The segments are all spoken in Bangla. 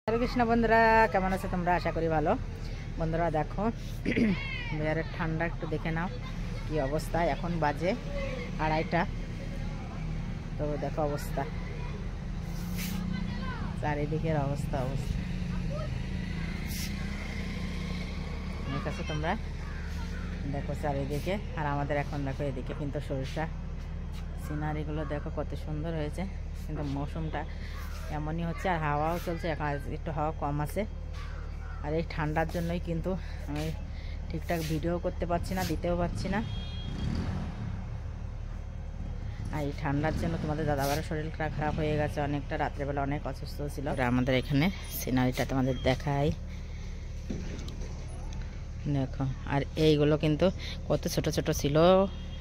হরে কৃষ্ণ বন্ধুরা, কেমন আছো তোমরা? আশা করি ভালো। বন্ধুরা দেখো, বাজারের ঠান্ডা একটু দেখে নাও কি অবস্থা। এখন বাজে 2:30। তো দেখো অবস্থা, চারিদিকের অবস্থা ঠিক আছে। তোমরা দেখো চারিদিকে, আর আমাদের এখন দেখো এদিকে কিন্তু সরিষা সিনারিগুলো দেখো কত সুন্দর হয়েছে। কিন্তু মৌসুমটা এমনই হচ্ছে, আর হাওয়াও চলছে। এখন একটু হাওয়া কম আছে, আর এই ঠান্ডার জন্যই কিন্তু আমি ঠিকঠাক ভিডিও করতে পারছি না, দিতেও পারছি না। আর এই ঠান্ডার জন্য তোমাদের দাদাবারের শরীরটা খারাপ হয়ে গেছে অনেকটা, রাত্রেবেলা অনেক অসুস্থ ছিল। আমাদের এখানে সিনারিটা তোমাদের দেখাই দেখো। আর এইগুলো কিন্তু কত ছোট ছোট ছিল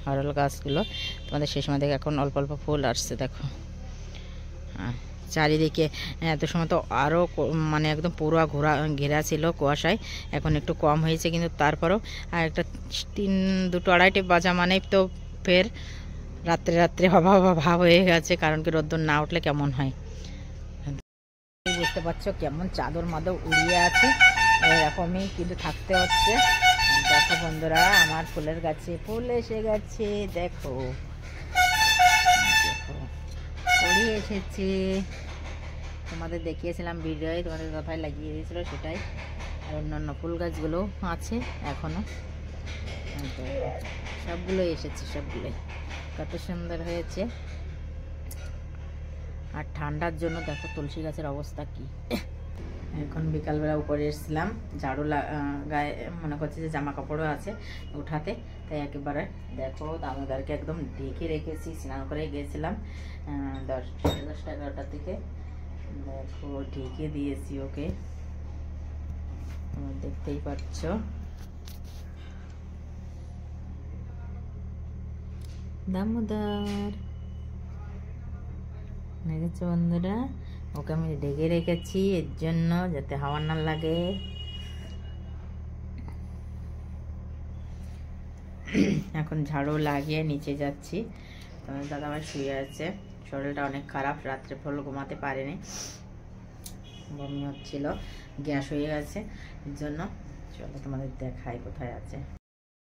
হরল গাছগুলো, তোমাদের সেই সময় দেখে এখন অল্প অল্প ফুল আসছে দেখো। চারিদিকে এত সময় তো আরও মানে একদম পুরো ঘেরা ছিল কুয়াশায়, এখন একটু কম হয়েছে, কিন্তু তারপরও আর একটা 2টো 2:30 বাজা মানে তো ফের রাত্রে রাত্রে হবা ভাব হয়ে গেছে। কারণ কি রোদ্দুর না উঠলে কেমন হয় বুঝতে পারছো, কেমন চাদর মাদর উড়িয়ে আছে, এরকমই কিন্তু থাকতে হচ্ছে। দেখো বন্ধুরা, আমার ফুলের গাছে ফুল এসে গেছে দেখো, উড়িয়ে এসেছে। তোমাদের দেখিয়েছিলাম ভিডিওয়, তোমাদের কথায় লাগিয়ে দিয়েছিল সেটাই। আর অন্যান্য ফুল গাছগুলো আছে এখনো, সবগুলোই এসেছে, সবগুলোই কত সুন্দর হয়েছে। আর ঠান্ডার জন্য দেখো তুলসী গাছের অবস্থা কি। এখন বিকালবেলা উপরে এসেছিলাম, ঝাড়ু গায়ে মনে করছে যে জামা কাপড়ও আছে উঠাতে, তাই একেবারে দেখো দামোদারকে একদম ঢেকে রেখেছি। স্নান করে গিয়েছিলাম 10:30 11টার দিকে, দেখো ঢেকে দিয়েছি ওকে, তোমরা দেখতেই পাচ্ছ। দামোদর দেখেছো বন্ধুরা, ওকে আমি ঢেকে রেখেছি এর জন্য যাতে হাওয়া না লাগে। এখন ঝাড়ু লাগিয়ে নিচে যাচ্ছি। তোমার দাদাভাই শুয়ে আছে, শরীরটা অনেক খারাপ, রাত্রে ফুল ঘুমাতে পারেনি, বমি হচ্ছিল, গ্যাস হয়ে গেছে এর জন্য। চলো তোমাদের দেখাই কোথায় আছে।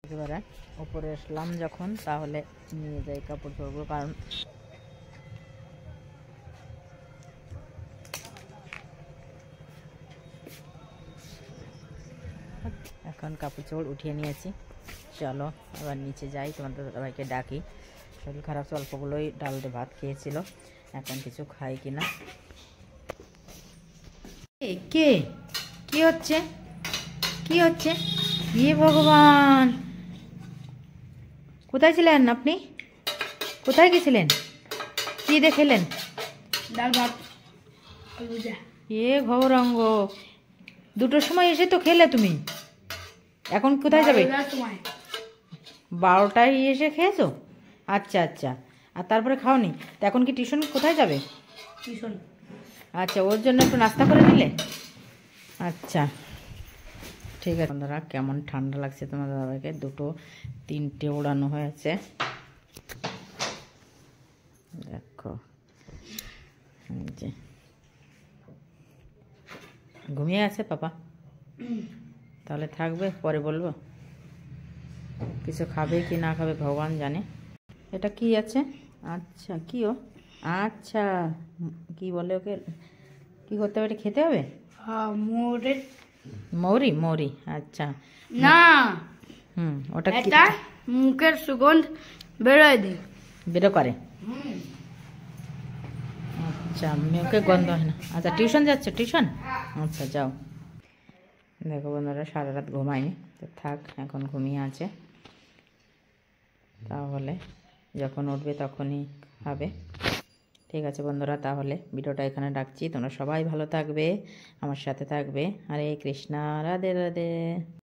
একেবারে উপরে আসলাম যখন, তাহলে নিয়ে যাই কাপড় চোপড়, কারণ এখন কাপড় চোপড় উঠিয়ে নিয়েছি। চলো আবার নিচে যাই, তোমাদের দাদাভাইকে ডাকি। শরীর খারাপ, অল্পগুলোই ডাল দিয়ে ভাত খেয়েছিল, এখন কিছু খাই কিনা। কে কি হচ্ছে, কি হচ্ছে? ইয়ে ভগবান, কোথায় ছিলেন আপনি? কোথায় গেছিলেন? কি দেখেলেন? ডাল ভাত। এ গৌরাঙ্গ, 2টোর সময় এসে তো খেলে তুমি, এখন কোথায় যাবে? 12টায় এসে খেয়েছো? আচ্ছা আচ্ছা, আর তারপরে খাওনি তো? এখন কি টিউশন কোথায় যাবে? টিউশন। আচ্ছা, ওর জন্য একটু নাস্তা করে নিলে? আচ্ছা ঠিক আছে। বন্ধুরা কেমন ঠান্ডা লাগছে তোমাদের দাদাকে, 2টো 3টে ওড়ানো হয়েছে দেখো। যে ঘুমিয়ে আছে পাপা, তাহলে থাকবে, পরে বলবো। কিছু খাবে কি না খাবে ভগবান জানে। এটা কি আছে? আচ্ছা কি ও, আচ্ছা কি বলে ওকে, কি করতে হবে? এটা খেতে হবে? মৌরি মৌরি, আচ্ছা না, ওটা এটা মুখের সুগন্ধ বেরোয় দেয়, বেরো করে। আচ্ছা মুখে গন্ধ হয় না। আচ্ছা টিউশন যাচ্ছ? টিউশন, আচ্ছা যাও। দেখো বন্ধুরা, সারা রাত ঘুমায়নি, তো থাক, এখন ঘুমিয়ে আছে, তাহলে যখন উঠবে তখনই খাবে। ঠিক আছে বন্ধুরা, তাহলে ভিডিওটা এখানে রাখছি। তোমরা সবাই ভালো থাকবে, আমার সাথে থাকবে। হরে কৃষ্ণা, রাধে রাধে।